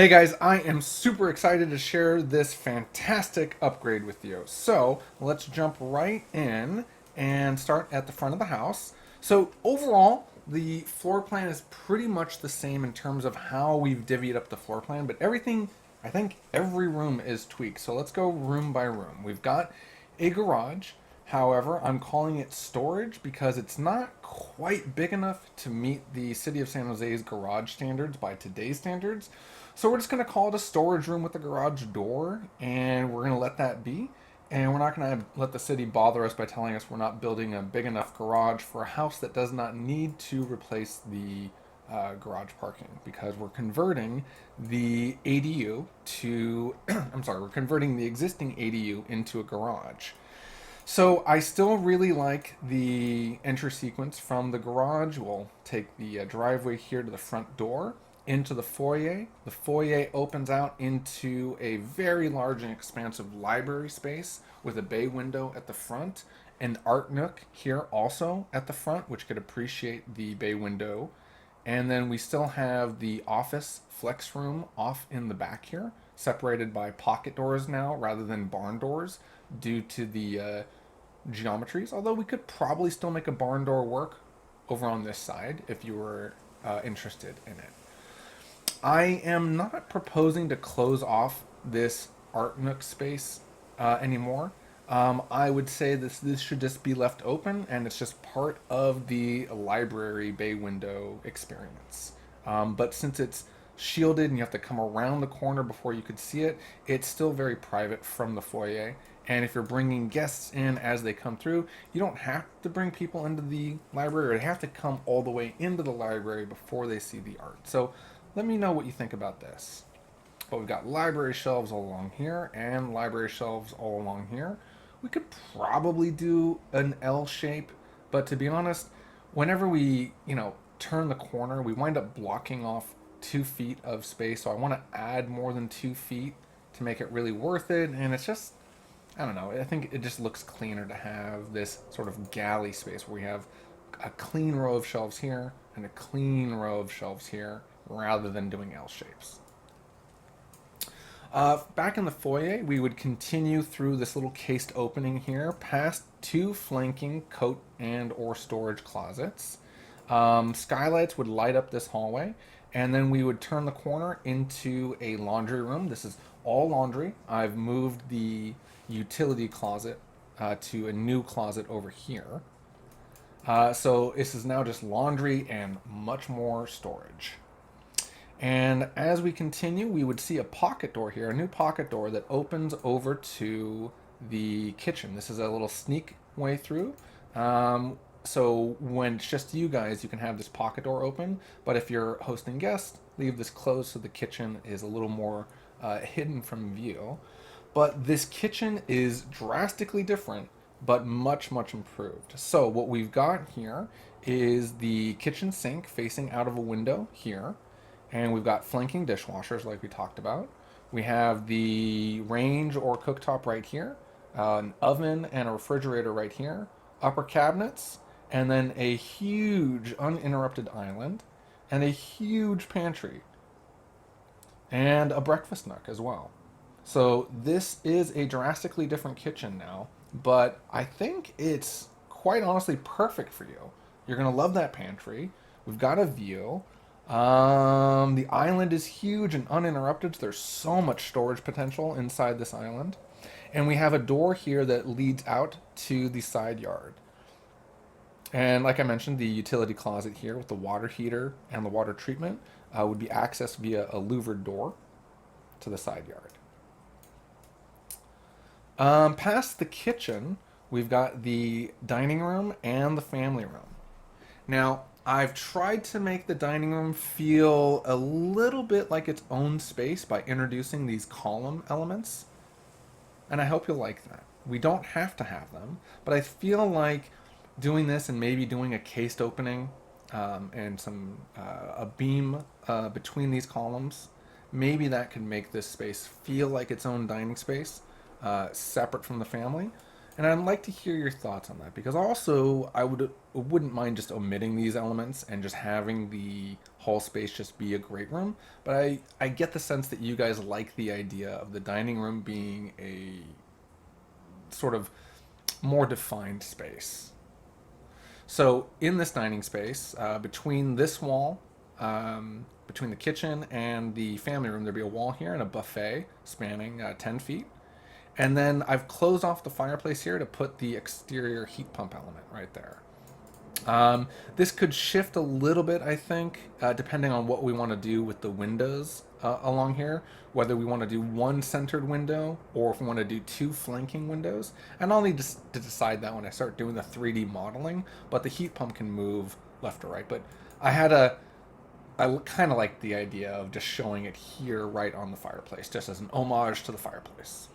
Hey guys, I am super excited to share this fantastic upgrade with you. So let's jump right in and start at the front of the house. So overall, the floor plan is pretty much the same in terms of how we've divvied up the floor plan, but everything, I think every room is tweaked. So let's go room by room. We've got a garage. However, I'm calling it storage because it's not quite big enough to meet the City of San Jose's garage standards by today's standards. So we're just going to call it a storage room with a garage door, and we're going to let that be. And we're not going to let the city bother us by telling us we're not building a big enough garage for a house that does not need to replace the garage parking because we're converting the ADU to, I'm sorry, we're converting the existing ADU into a garage. So I still really like the entry sequence from the garage. We'll take the driveway here to the front door into the foyer. The foyer opens out into a very large and expansive library space with a bay window at the front, an art nook here also at the front, which could appreciate the bay window. And then we still have the office flex room off in the back here, separated by pocket doors now rather than barn doors due to the geometries, although we could probably still make a barn door work over on this side if you were interested in it. I am not proposing to close off this art nook space anymore. I would say this should just be left open, and it's just part of the library bay window experience. But since it's shielded and you have to come around the corner before you could see it, it's still very private from the foyer. And if you're bringing guests in as they come through, you don't have to bring people into the library or they have to come all the way into the library before they see the art. So let me know what you think about this. But we've got library shelves all along here and library shelves all along here. We could probably do an L shape, but to be honest, whenever we, turn the corner, we wind up blocking off 2 feet of space. So I want to add more than 2 feet to make it really worth it. And it's just, I don't know, I think it just looks cleaner to have this sort of galley space where we have a clean row of shelves here and a clean row of shelves here rather than doing L shapes. Back in the foyer, we would continue through this little cased opening here, past two flanking coat and or storage closets. Skylights would light up this hallway, and then we would turn the corner into a laundry room. This is all laundry. I've moved the utility closet to a new closet over here. So this is now just laundry and much more storage. And as we continue, we would see a pocket door here, a new pocket door that opens over to the kitchen. This is a little sneak way through. So when it's just you guys, you can have this pocket door open. But if you're hosting guests, leave this closed so the kitchen is a little more hidden from view. But this kitchen is drastically different, but much, much improved. So what we've got here is the kitchen sink facing out of a window here. And we've got flanking dishwashers like we talked about. We have the range or cooktop right here, an oven and a refrigerator right here, upper cabinets, and then a huge uninterrupted island, and a huge pantry, and a breakfast nook as well. So this is a drastically different kitchen now, but I think it's quite honestly perfect for you. You're gonna love that pantry. We've got a view. The island is huge and uninterrupted. So there's so much storage potential inside this island. And we have a door here that leads out to the side yard. And like I mentioned, the utility closet here with the water heater and the water treatment would be accessed via a louvered door to the side yard. Past the kitchen, we've got the dining room and the family room. Now, I've tried to make the dining room feel a little bit like its own space by introducing these column elements, and I hope you'll like that. We don't have to have them, but I feel like doing this and maybe doing a cased opening and a beam between these columns, maybe that could make this space feel like its own dining space, separate from the family. And I'd like to hear your thoughts on that because also wouldn't mind just omitting these elements and just having the hall space just be a great room. But I get the sense that you guys like the idea of the dining room being a sort of more defined space. So in this dining space, between this wall, between the kitchen and the family room, there'd be a wall here and a buffet spanning 10 feet. And then I've closed off the fireplace here to put the exterior heat pump element right there. This could shift a little bit, I think, depending on what we want to do with the windows along here. Whether we want to do one centered window or if we want to do two flanking windows. And I'll need to decide that when I start doing the 3D modeling. But the heat pump can move left or right. But I kind of like the idea of just showing it here right on the fireplace, just as an homage to the fireplace.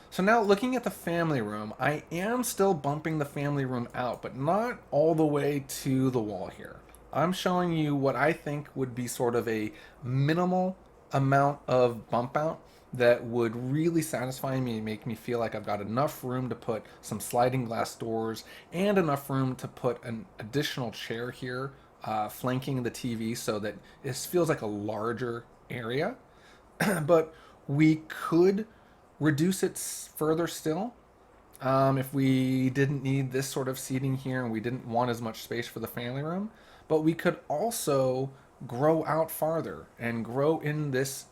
So now looking at the family room, I am still bumping the family room out, but not all the way to the wall here. I'm showing you what I think would be sort of a minimal amount of bump out that would really satisfy me and make me feel like I've got enough room to put some sliding glass doors and enough room to put an additional chair here flanking the TV so that it feels like a larger area. But we could reduce it further still if we didn't need this sort of seating here and we didn't want as much space for the family room. But we could also grow out farther and grow in this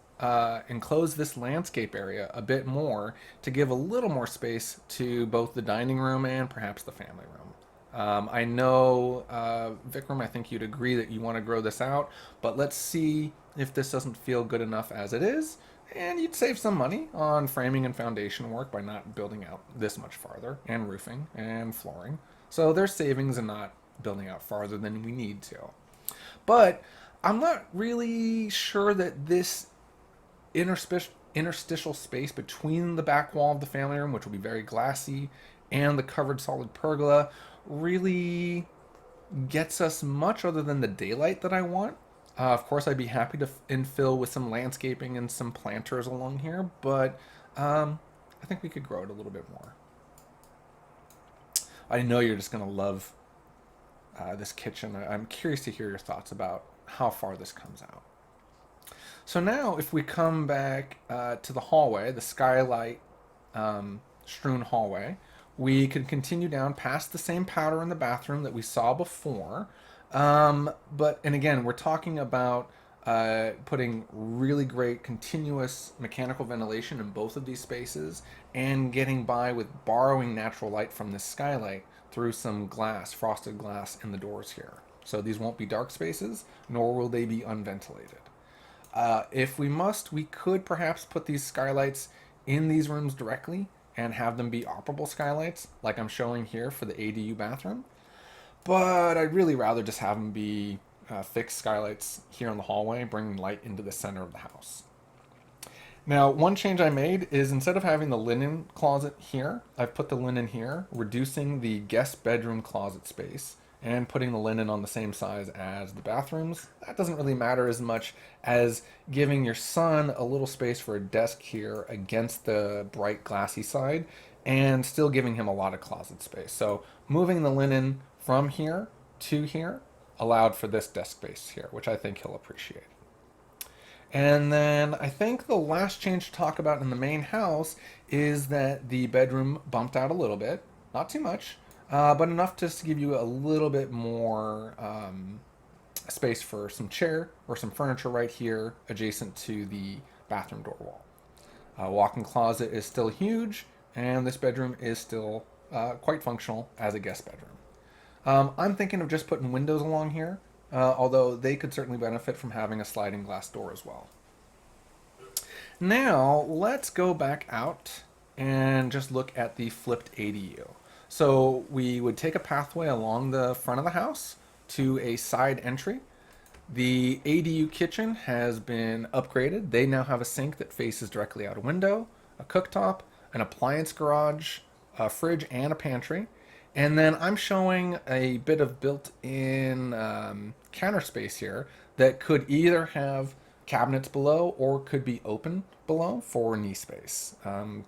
enclose this landscape area a bit more to give a little more space to both the dining room and perhaps the family room. I know, Vikram, I think you'd agree that you want to grow this out, but let's see if this doesn't feel good enough as it is. And you'd save some money on framing and foundation work by not building out this much farther, and roofing and flooring. So there's savings in not building out farther than we need to. But I'm not really sure that this interstitial space between the back wall of the family room, which will be very glassy, and the covered solid pergola really gets us much other than the daylight that I want. Of course, I'd be happy to infill with some landscaping and some planters along here, but I think we could grow it a little bit more. I know you're just going to love this kitchen. I'm curious to hear your thoughts about how far this comes out. So now if we come back to the hallway, the skylight strewn hallway, we could continue down past the same powder in the bathroom that we saw before. And again, we're talking about putting really great continuous mechanical ventilation in both of these spaces and getting by with borrowing natural light from this skylight through some glass, frosted glass in the doors here. So these won't be dark spaces, nor will they be unventilated. If we must, we could perhaps put these skylights in these rooms directly and have them be operable skylights, like I'm showing here for the ADU bathroom. But I'd really rather just have them be fixed skylights here in the hallway, bringing light into the center of the house. Now, one change I made is instead of having the linen closet here, I've put the linen here, reducing the guest bedroom closet space and putting the linen on the same size as the bathrooms. That doesn't really matter as much as giving your son a little space for a desk here against the bright glassy side and still giving him a lot of closet space. So moving the linen from here to here allowed for this desk space here, which I think he'll appreciate. And then I think the last change to talk about in the main house is that the bedroom bumped out a little bit, not too much, but enough just to give you a little bit more space for some chair or some furniture right here adjacent to the bathroom door wall. Walk-in closet is still huge, and this bedroom is still quite functional as a guest bedroom. I'm thinking of just putting windows along here, although they could certainly benefit from having a sliding glass door as well. Now, let's go back out and just look at the flipped ADU. So we would take a pathway along the front of the house to a side entry. The ADU kitchen has been upgraded. They now have a sink that faces directly out a window, a cooktop, an appliance garage, a fridge, and a pantry. And then I'm showing a bit of built-in counter space here that could either have cabinets below or could be open below for knee space.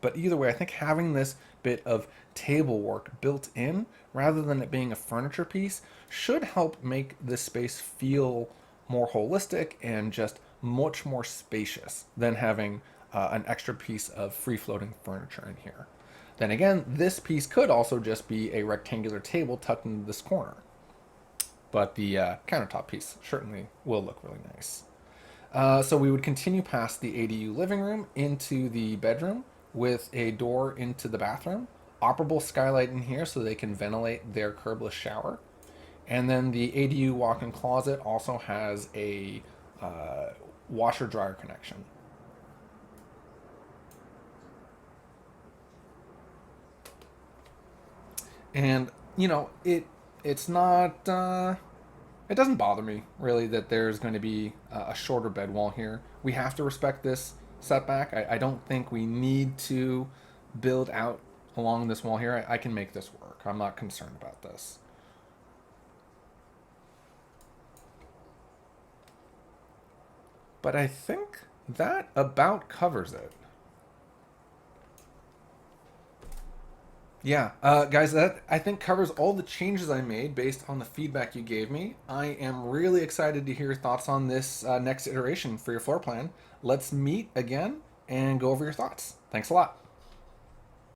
But either way, I think having this bit of table work built in rather than it being a furniture piece should help make this space feel more holistic and just much more spacious than having an extra piece of free floating furniture in here. Then again, this piece could also just be a rectangular table tucked into this corner. But the countertop piece certainly will look really nice. So we would continue past the ADU living room into the bedroom with a door into the bathroom, operable skylight in here so they can ventilate their curbless shower. And then the ADU walk-in closet also has a washer dryer connection. And it's not it doesn't bother me really that there's going to be a shorter bed wall here. We have to respect this setback. I don't think we need to build out along this wall here. I can make this work. I'm not concerned about this. But I think that about covers it. Yeah, guys, that I think covers all the changes I made based on the feedback you gave me. I am really excited to hear your thoughts on this next iteration for your floor plan. Let's meet again and go over your thoughts. Thanks a lot.